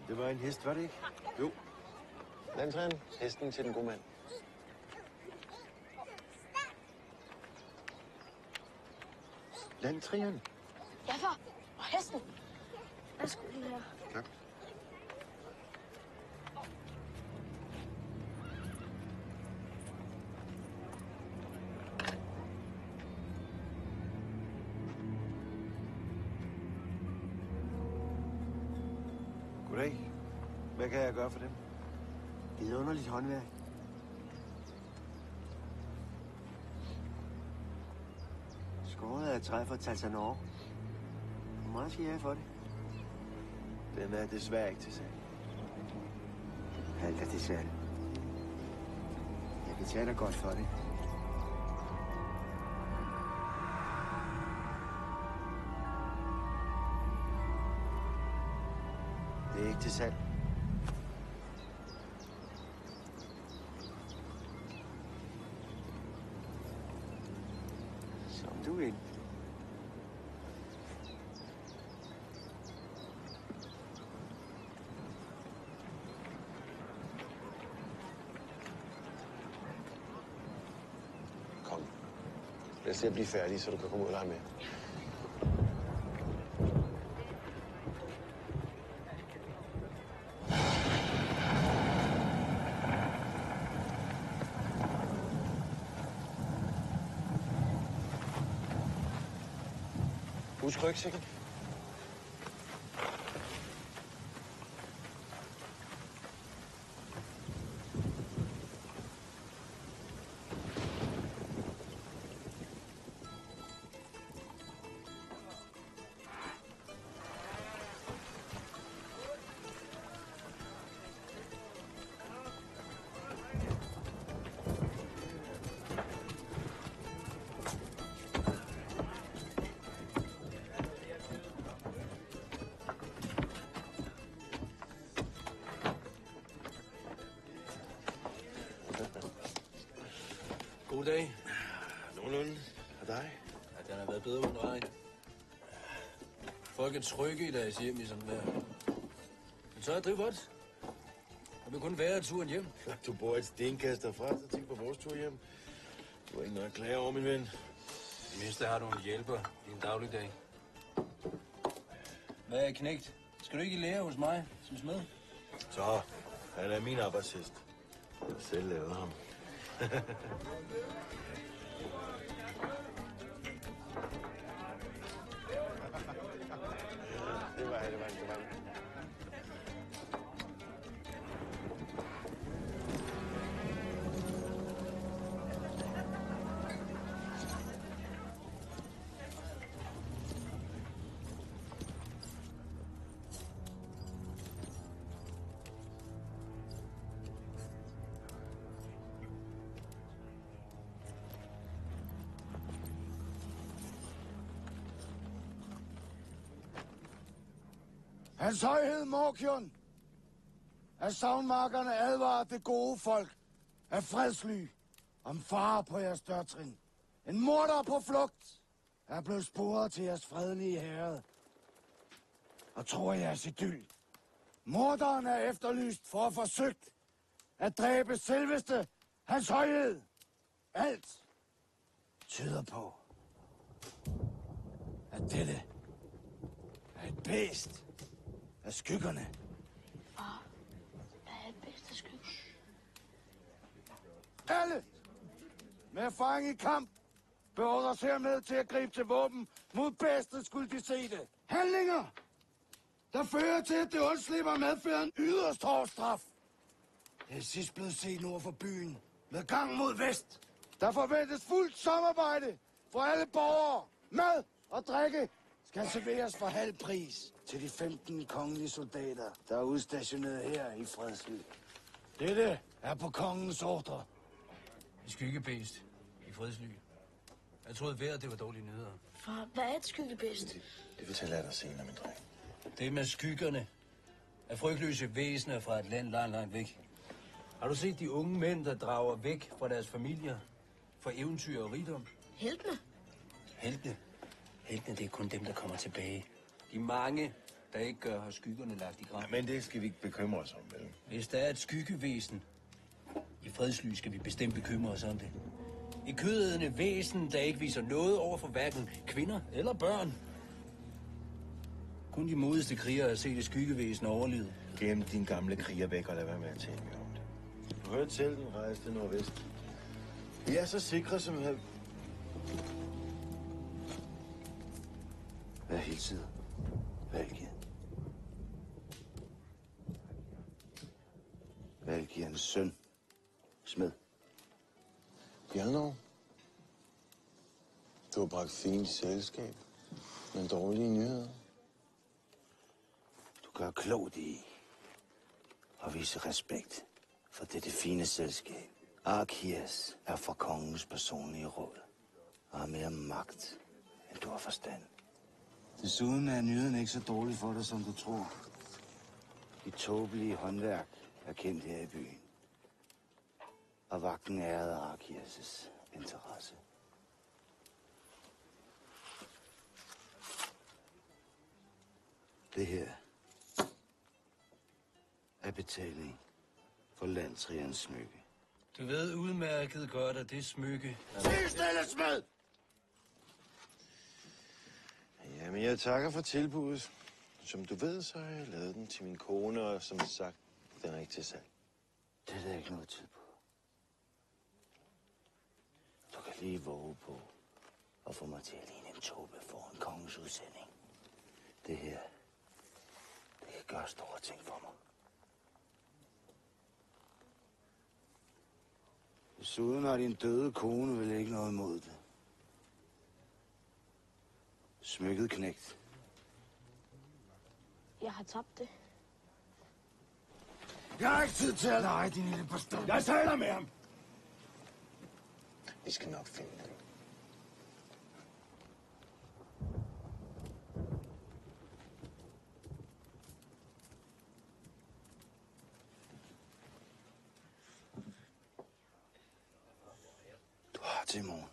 Det var en hest, var det ikke? Jo. Landtræen, hesten til den gode mand. Landtræen? Ja, far. Og hesten. Værsgo lige her. Tak. Goddag. Hvad kan jeg gøre for dem? Det er et underligt håndværk. Skåret af træ fra Talsanor. Hvor meget skal jeg have for det? Den er desværre ikke til salg. Alt er til salg. Jeg betaler godt for det. Det er ikke til salg. Som du vil. Kom. Lad os se at blive færdige, så du kan komme ud og lege med. Husk rygsækken. God dag. Nogenlunde. Og dig? Ja, den har været bedre uden regn. Folk er trygge i deres hjem i sådan der. Men så er det godt. Der vil kun være turen hjem. Du bor et stenkast derfra, så tænk på vores tur hjem. Du har ikke noget at klage over, min ven. Det mindste har du en hjælper i en dagligdag. Hvad er knægt? Skal du ikke i lære hos mig som smed? Så, han er min arbejdshest. Jeg har selv lavet ham. Det var han. Hans højhed Morkion af savnmarkerne advarer det gode folk af fredsly om fare på jeres dørtrin. En morder på flugt er blevet sporet til jeres fredelige herred og tror jeres idyll. Morderen er efterlyst for at forsøgt at dræbe selveste hans højhed. Alt tyder på, at dette er et bæst af skyggerne. Far, hvad er et bedste skygge? Alle med erfaring i kamp beordres hermed til at gribe til våben mod bedste skulle de se det. Handlinger, der fører til, at det undslipper medfører en yderst hård straf. Det er sidst blevet set nord for byen med gang mod vest. Der forventes fuldt samarbejde fra alle borgere. Mad og drikke skal serveres for halv pris til de 15 kongelige soldater, der er udstationeret her i Fredsly. Dette er på kongens ordre. Et skyggebæst i Fredsly. Jeg troede vejret, det var dårlige nyheder. Far, hvad er et skyggebedst? Det fortæller jeg dig senere, min dreng. Det med skyggerne er frygtløse væsener fra et land langt, langt væk. Har du set de unge mænd, der drager væk fra deres familier, fra eventyr og rigdom? Heltene? Heltene, det er kun dem, der kommer tilbage. De mange, der ikke gør, har skyggerne lagt i grav. Ja, men det skal vi ikke bekymre os om, vel? Hvis der er et skyggevæsen i Fredsly, skal vi bestemt bekymre os om det. Et kødædende væsen, der ikke viser noget over for hverken kvinder eller børn. Kun de modigste krigere har set et skyggevæsen overleve. Gem din gamle kriger væk og lad være med at tale mere om det. Du hørte selv, den rejste nordvest. Vi er så sikre som her. Hvad hilser Valgier? Valgierens søn. Smed. Bjørnov, du har bragt fint selskab, men dårlige nyheder. Du gør klogt i at vise respekt for dette fine selskab. Arkias er for kongens personlige råd og har mere magt, end du har forstand. Desuden er nyheden ikke så dårlig for dig, som du tror. De tåbelige håndværk er kendt her i byen. Og vagten ærede Arkias' interesse. Det her er betaling for landtrians smykke. Du ved udmærket godt, at det smykke... Sig stille, Smed! Jamen, jeg takker for tilbuddet. Som du ved, så har jeg lavet den til min kone, og som sagt, den er ikke til salg. Det er der ikke noget tid på. Du kan lige våge på at få mig til at ligne en tåbe for en kongens udsending. Det her, det kan gøre store ting for mig. Desuden har din døde kone vel ikke noget imod det. Smykket knægt. Jeg har tabt det. Jeg har ikke tid til at lege, din lille bastard. Jeg taler med ham. Vi skal nok finde den. Du har til i morgen.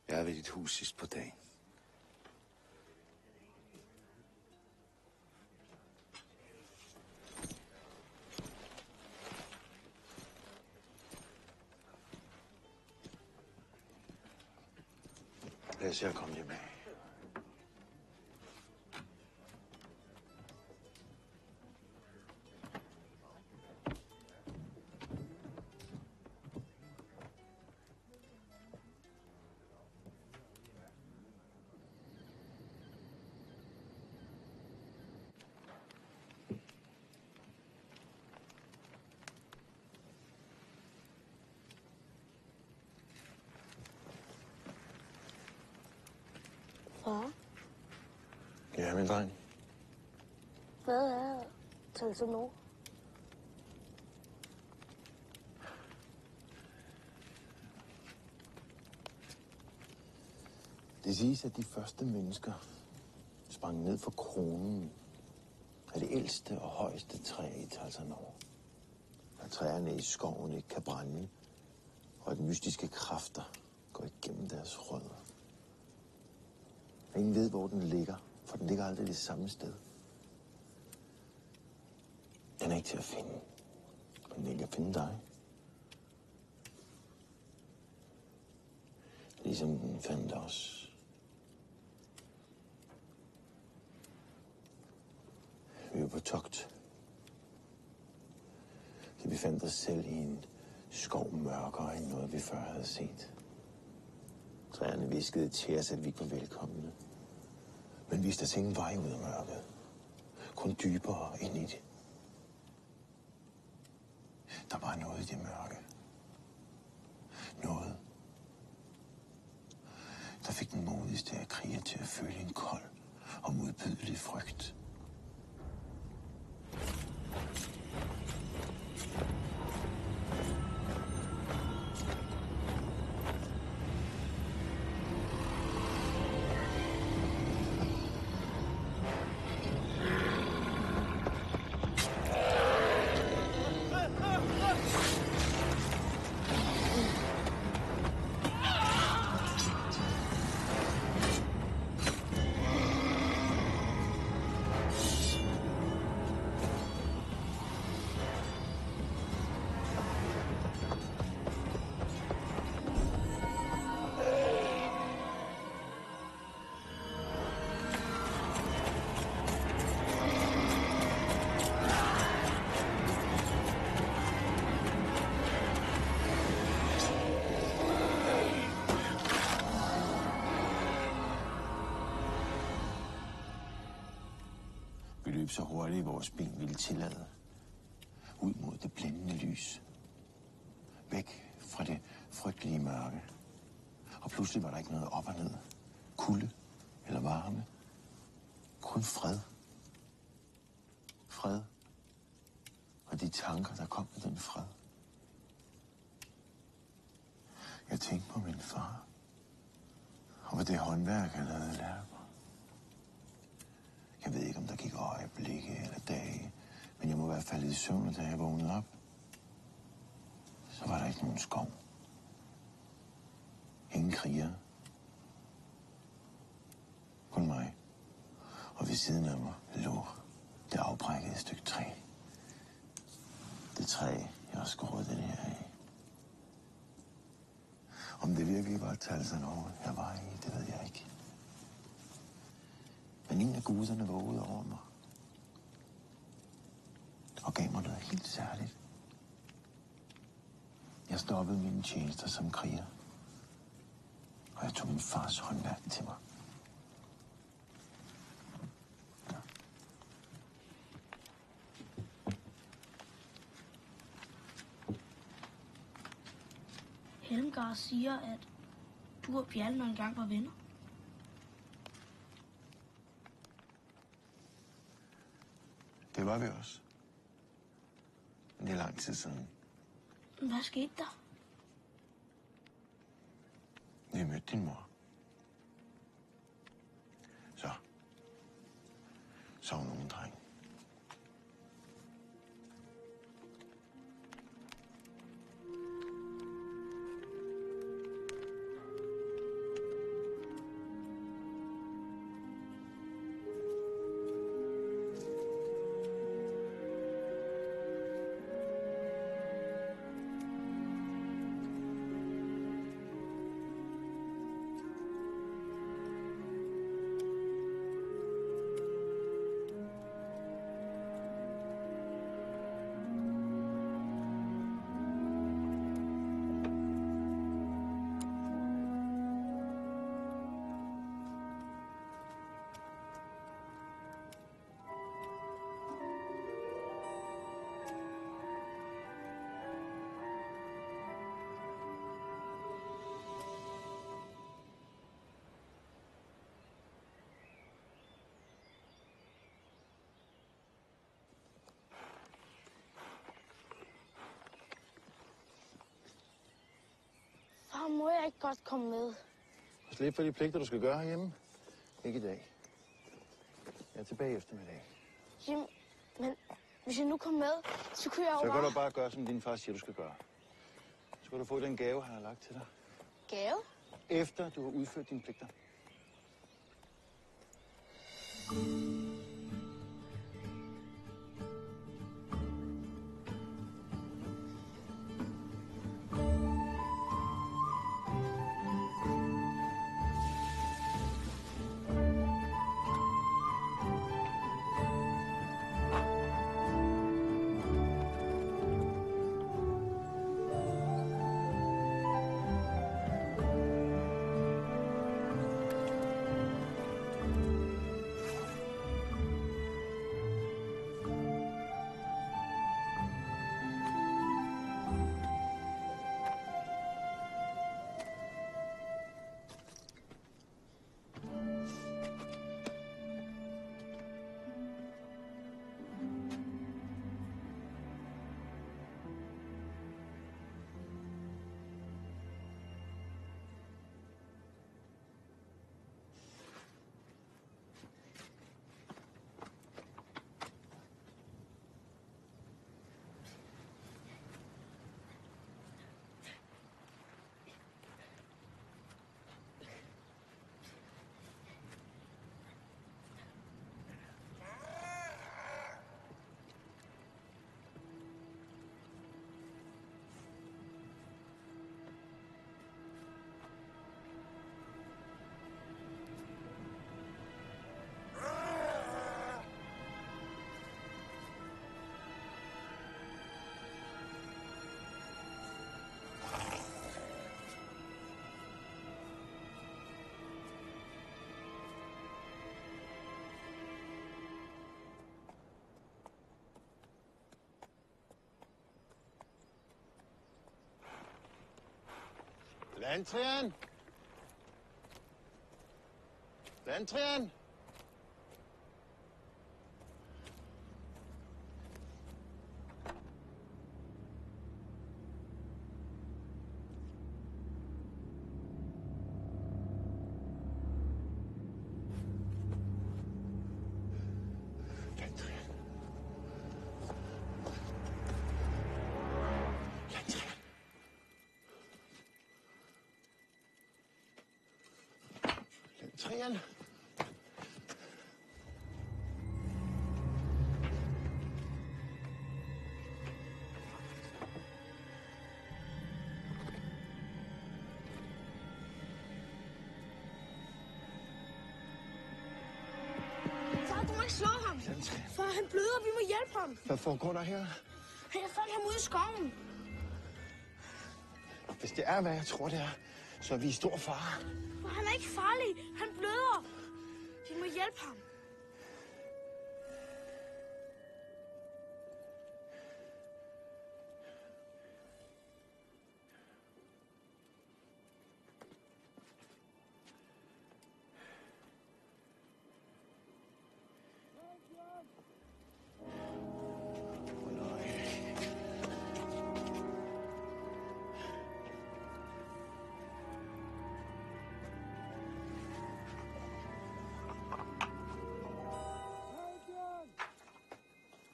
Jeg er ved dit hus sidst på dagen. Lad os se at komme hjem af. Far, Ja, min dreng. hvad er Talsanor? Det siges, at de første mennesker sprang ned fra kronen er det ældste og højeste træ i Talsernor. At træerne i skoven ikke kan brænde, og at mystiske kræfter går igennem deres rødder. Ingen ved, hvor den ligger, for den ligger aldrig det samme sted. Den er ikke til at finde, men den kan finde dig. Ligesom den fandt os. Vi var på togt. Så vi fandt os selv i en skov mørkere end noget, vi før havde set. Træerne viskede til os, at vi ikke var velkomne. Men viste os ingen vej ud af mørket. Kun dybere ind i det. Der var noget i det mørke. Noget, der fik den modigste af kriger til at føle en kold og modbydelig frygt. Vi løb så hurtigt, vores ben ville tillade. Ud mod det blændende lys. Væk fra det frygtelige mørke. Og pludselig var der ikke noget op og ned. Kulde eller varme. Kun fred. Fred. Og de tanker, der kom med den fred. Jeg tænkte på min far. Og på det håndværk, han havde lært mig. Jeg ved ikke, om der gik øjeblikke eller dage, men jeg må være faldet i søvn, da jeg vågnede op. Så var der ikke nogen skov. Ingen kriger. Kun mig. Og ved siden af mig lå det afbrækkede stykke træ. Det træ, jeg har skåret den her i. Om det virkelig var Talsernor, jeg var i, det ved jeg ikke. Men en af guderne vågede over mig. Og gav mig noget helt særligt. Jeg stoppede mine tjenester som kriger. Og jeg tog min fars håndværk til mig. Ja. Helmgar siger, at du og Bjallen engang var venner. Det var vi også. Men det er lang tid siden. Hvad skete der? Vi mødte din mor. Så var nogen dreng. Far, må jeg ikke godt komme med? Slip for de pligter, du skal gøre herhjemme. Ikke i dag. Jeg er tilbage i eftermiddag. Jamen, Men hvis jeg nu kom med, så kunne jeg jo Så kan bare... du bare gøre, som din far siger, du skal gøre. Så kan du få den gave, han har lagt til dig. Gave? Efter du har udført dine pligter. Landtrian! Landtrian! Landtrian! Far, du må ikke slå ham. Far, han bløder, vi må hjælpe ham. Hvad foregår der her? Jeg fandt ham ude i skoven. Hvis det er, hvad jeg tror, det er, så er vi i stor fare. For han er ikke farlig. Han bløder. Vi må hjælpe ham.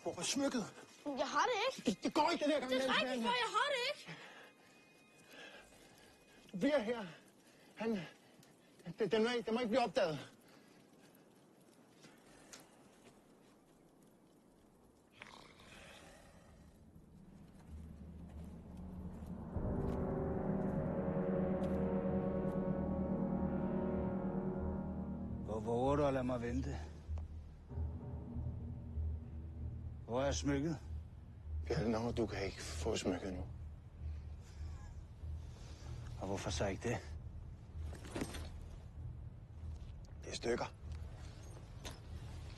Hvor er smykket? Jeg har det ikke. Det går ikke den her gang. Det er rigtigt, far. Jeg har det ikke. Du bliver her. Den må ikke blive opdaget. Hvor våger du at lade mig vente? Hvor er smykket? Bjørn, du kan ikke få smykket nu. Og hvorfor så ikke det? Det er stykker.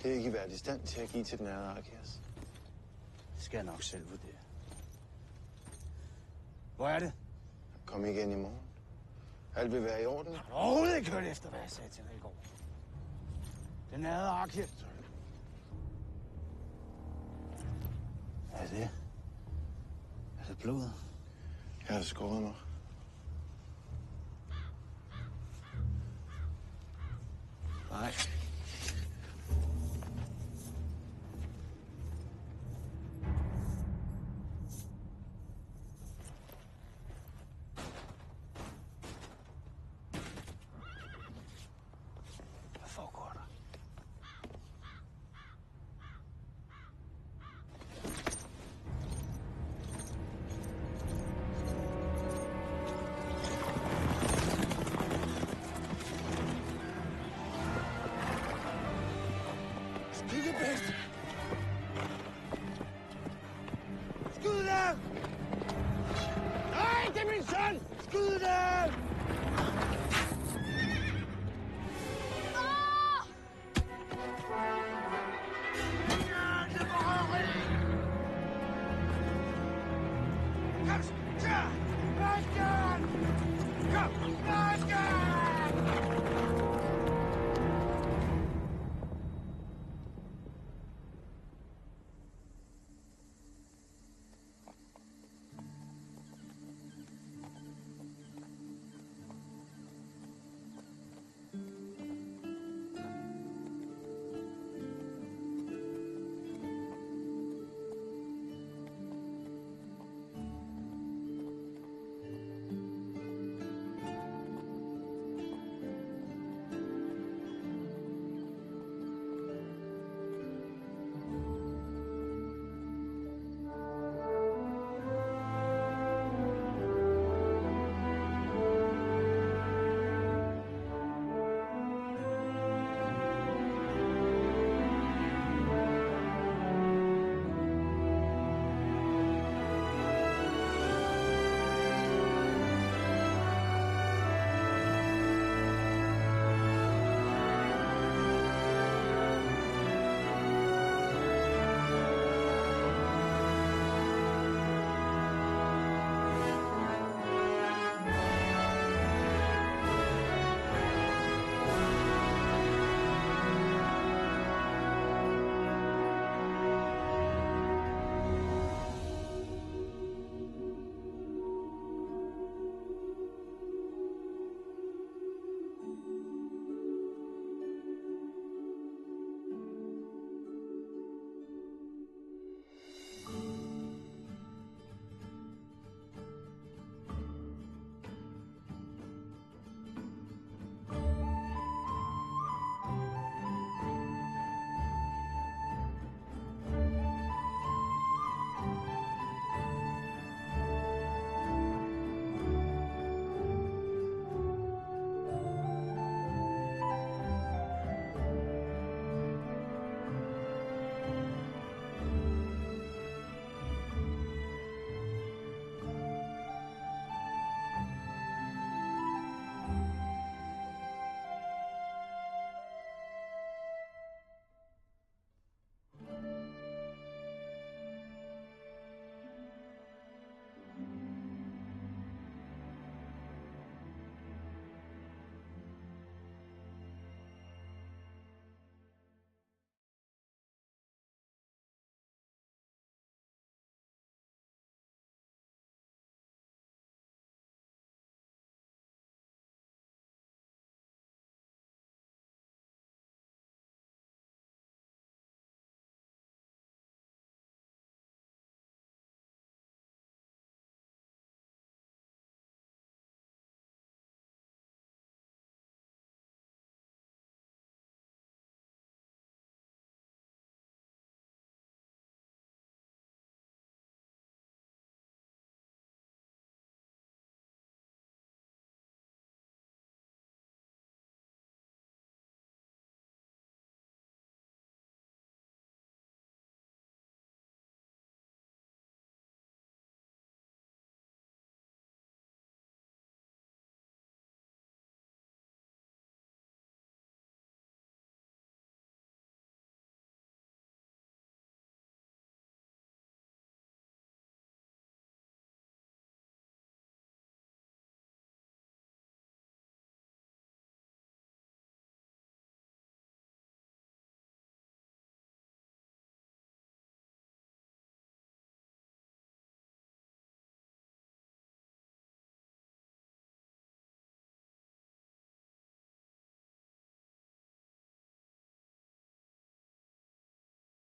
Det er ikke været i stand til at give til den ærede Arkias. Det skal jeg nok selv vurdere. Hvor er det? Kom igen i morgen. Alt vil være i orden. Har du overhovedet ikke hørt efter, hvad jeg sagde til dig i går? Den ærede Arkias. Hvad er det? Er det blod? Jeg har skåret mig. Nej. Skide bedst! Skyd dem! Nej, det er min søn! Skyd dem!